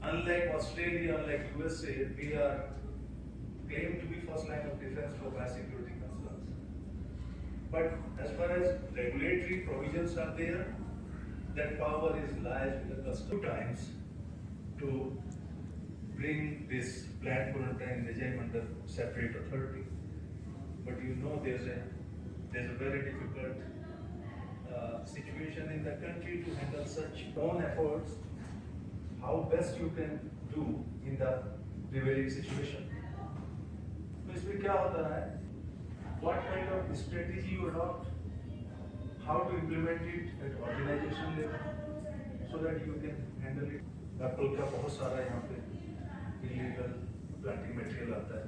Unlike Australia, unlike USA, we are claimed to be first line of defense for biosecurity concerns. But as far as regulatory provisions are there, that power lies with the customs times to bring this plant quarantine regime under separate authority. But you know there's a very difficult situation in the country to handle such own efforts. How best you can do in the prevailing situation. तो इसमें क्या होता है? What kind of strategy you adopt? How to implement it at organization level so that you can handle it. Apple का बहुत सारा यहाँ पे illegal planting material आता है.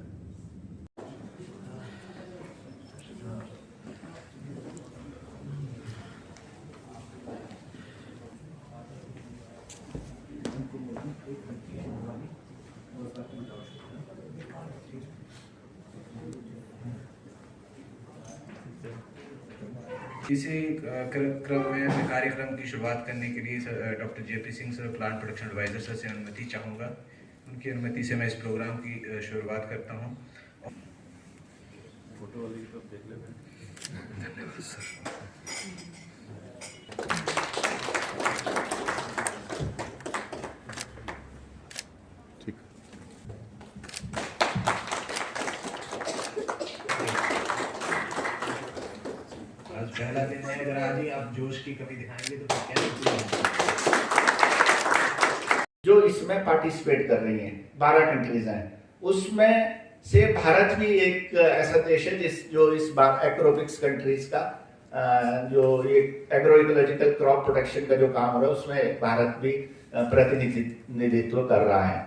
इसी क्रम में कार्यक्रम की शुरुआत करने के लिए doctor JP Singh sir, plant protection advisor sir से अनुमति चाहूँगा। उनकी अनुमति से मैं इस प्रोग्राम की शुरुआत करता हूँ। फोटो वाली सब देख लेते हैं। धन्यवाद सर। पहला दिन है, अगर आज ही आप जोश की कमी दिखाएंगे तो क्या जो इसमें पार्टिसिपेट कर रही हैं 12 कंट्रीज हैं, उसमें से भारत भी एक ऐसा देश है जो इस बार एग्रोबिक्स कंट्रीज का जो ये एग्रो इकोलॉजिकल क्रॉप प्रोटेक्शन का जो काम हो रहा है उसमें भारत भी प्रतिनिधित्व कर रहा है।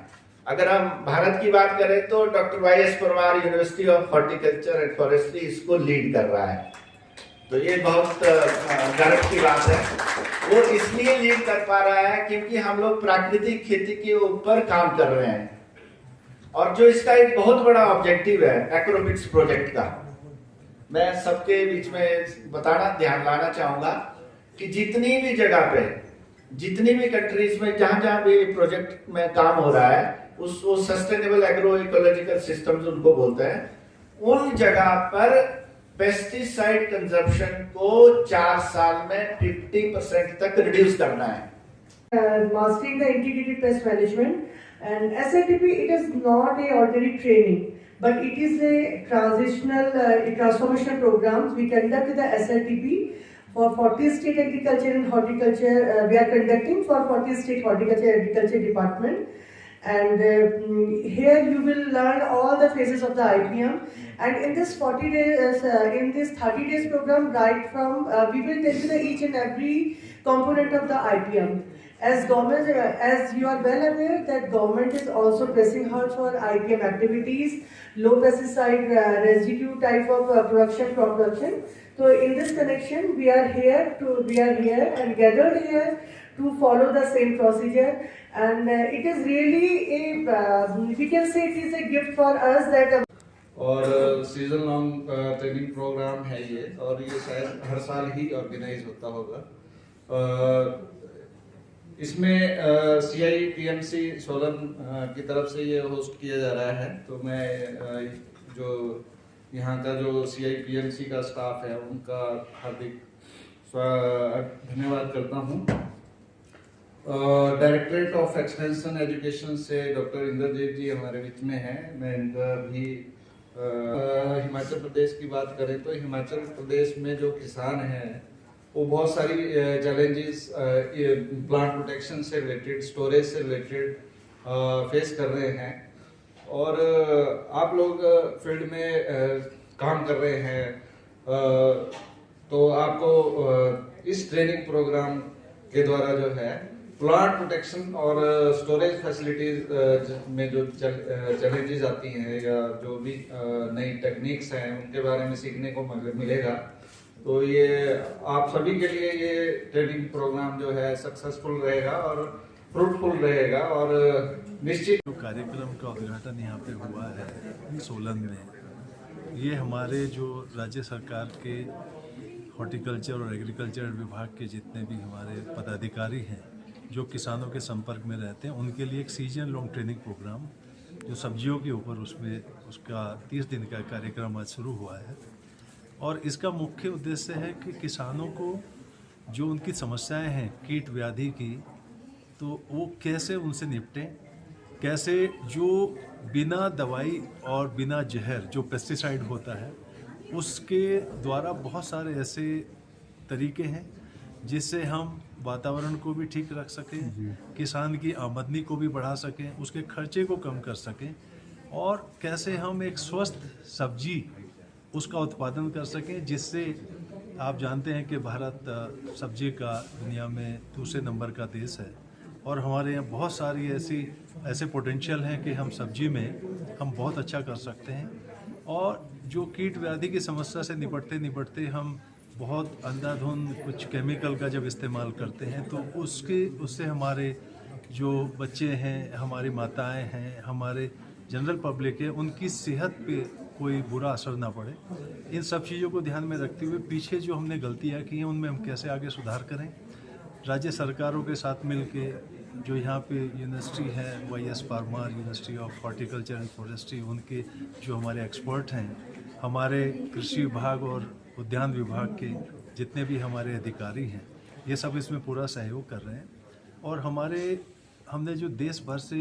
अगर हम भारत की बात करें तो doctor Y S. Parmar university of horticulture and forestry इसको लीड कर रहा है, तो ये बहुत गर्व की बात है। वो इसलिए लीड कर पा रहा है क्योंकि हम लोग प्राकृतिक खेती के ऊपर काम कर रहे हैं, और जो इसका एक बहुत बड़ा ऑब्जेक्टिव है एग्रोबिक्स प्रोजेक्ट का, मैं सबके बीच में ध्यान लाना चाहूंगा कि जितनी भी जगह पे, जितनी भी कंट्रीज में जहां भी प्रोजेक्ट में काम हो रहा है, वो सस्टेनेबल एग्रो इकोलॉजिकल सिस्टम्स उनको बोलते हैं, उन जगह पर पेस्टिसाइड कंजप्शन को 4 साल में 50% तक रिड्यूस करना है। Mastering the integrated pest management, and SITP, it is not a ordinary training, but it is a transformational program we conduct with the SITP for 40 state agriculture and horticulture. We are conducting for 40 state horticulture agriculture department, and here you will learn all the phases of the IPM. And in this 40 days, in this 30 days program, right from we will tell you the each and every component of the IPM. As government, as you are well aware that government is also pressing hard for IPM activities, low pesticide residue type of crop production. So in this connection, we are here and gathered here to follow the same procedure, and it is really a we can say it is a gift for us that. और season long training programme है ये, और ये शायद हर साल ही organise होता होगा। इसमें CIPMC सोलन की तरफ से ये होस्ट किया जा रहा है, तो मैं जो यहाँ का जो CIPMC का स्टाफ है उनका हार्दिक धन्यवाद करता हूँ। डायरेक्टरेट ऑफ एक्सटेंशन एजुकेशन से डॉक्टर इंद्रजीत जी हमारे बीच में हैं, मैं इनका भी हिमाचल प्रदेश की बात करें तो हिमाचल प्रदेश में जो किसान हैं वो बहुत सारी चैलेंजेस प्लांट प्रोटेक्शन से रिलेटेड, स्टोरेज से रिलेटेड फेस कर रहे हैं, और आप लोग फील्ड में काम कर रहे हैं, तो आपको इस ट्रेनिंग प्रोग्राम के द्वारा जो है प्लांट प्रोटेक्शन और स्टोरेज फैसिलिटीज में जो चैलेंजेस आती हैं या जो भी नई टेक्निक्स हैं उनके बारे में सीखने को मिलेगा। तो ये आप सभी के लिए ये ट्रेनिंग प्रोग्राम जो है सक्सेसफुल रहेगा और फ्रूटफुल रहेगा, और निश्चित कार्यक्रम का उद्घाटन यहाँ पे हुआ है सोलन में। ये हमारे जो राज्य सरकार के हॉर्टिकल्चर और एग्रीकल्चर विभाग के जितने भी हमारे पदाधिकारी हैं जो किसानों के संपर्क में रहते हैं उनके लिए एक सीजन लॉन्ग ट्रेनिंग प्रोग्राम जो सब्जियों के ऊपर उसका 30 दिन का कार्यक्रम आज शुरू हुआ है। और इसका मुख्य उद्देश्य है कि किसानों को जो उनकी समस्याएं हैं कीट व्याधि की, तो वो कैसे उनसे निपटें, कैसे जो बिना दवाई और बिना जहर जो पेस्टिसाइड होता है उसके द्वारा बहुत सारे ऐसे तरीके हैं जिससे हम वातावरण को भी ठीक रख सकें, किसान की आमदनी को भी बढ़ा सकें, उसके खर्चे को कम कर सकें, और कैसे हम एक स्वस्थ सब्जी उसका उत्पादन कर सकें, जिससे आप जानते हैं कि भारत सब्जी का दुनिया में दूसरे नंबर का देश है और हमारे यहाँ बहुत सारी ऐसे पोटेंशियल हैं कि हम सब्जी में हम बहुत अच्छा कर सकते हैं। और जो कीट व्याधि की समस्या से निपटते हम बहुत अंधाधुंध कुछ केमिकल का जब इस्तेमाल करते हैं तो उससे हमारे जो बच्चे हैं, हमारी माताएं हैं, हमारे जनरल पब्लिक है, उनकी सेहत पे कोई बुरा असर ना पड़े। इन सब चीज़ों को ध्यान में रखते हुए पीछे जो हमने गलतियां की हैं उनमें हम कैसे आगे सुधार करें, राज्य सरकारों के साथ मिलके जो यहाँ पे यूनिवर्सिटी है YS Parmar university of horticulture and forestry, उनके जो हमारे एक्सपर्ट हैं, हमारे कृषि विभाग और उद्यान विभाग के जितने भी हमारे अधिकारी हैं, ये सब इसमें पूरा सहयोग कर रहे हैं। और हमने जो देश भर से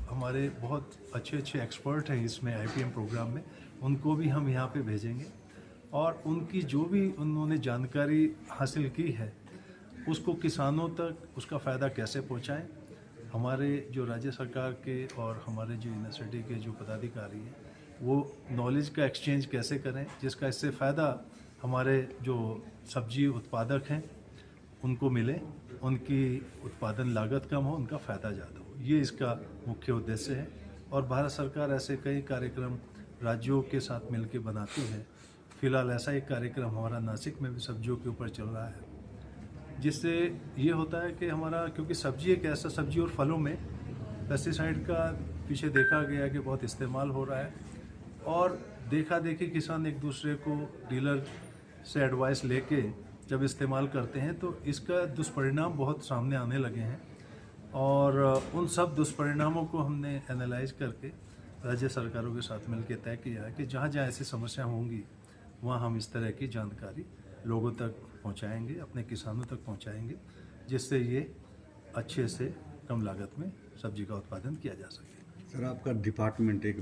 हमारे बहुत अच्छे एक्सपर्ट हैं इसमें IPM प्रोग्राम में, उनको भी हम यहाँ पे भेजेंगे और उनकी जो भी उन्होंने जानकारी हासिल की है उसको किसानों तक उसका फ़ायदा कैसे पहुँचाएं। हमारे जो राज्य सरकार के और हमारे जो यूनिवर्सिटी के जो पदाधिकारी हैं वो नॉलेज का एक्सचेंज कैसे करें जिसका इससे फ़ायदा हमारे जो सब्जी उत्पादक हैं उनको मिले, उनकी उत्पादन लागत कम हो, उनका फ़ायदा ज़्यादा हो। ये इसका मुख्य उद्देश्य है। और भारत सरकार ऐसे कई कार्यक्रम राज्यों के साथ मिलकर बनाती है। फिलहाल ऐसा एक कार्यक्रम हमारा नासिक में भी सब्जियों के ऊपर चल रहा है, जिससे ये होता है कि हमारा, क्योंकि सब्जी एक ऐसा, सब्जी और फलों में पेस्टिसाइड का पीछे देखा गया कि बहुत इस्तेमाल हो रहा है और देखा देखी किसान एक दूसरे को डीलर से एडवाइस लेके जब इस्तेमाल करते हैं तो इसका दुष्परिणाम बहुत सामने आने लगे हैं। और उन सब दुष्परिणामों को हमने एनालाइज करके राज्य सरकारों के साथ मिलकर तय किया है कि जहाँ जहाँ ऐसी समस्या होंगी वहाँ हम इस तरह की जानकारी लोगों तक पहुँचाएंगे, अपने किसानों तक पहुँचाएंगे, जिससे ये अच्छे से कम लागत में सब्जी का उत्पादन किया जा सके। सर, आपका डिपार्टमेंट एक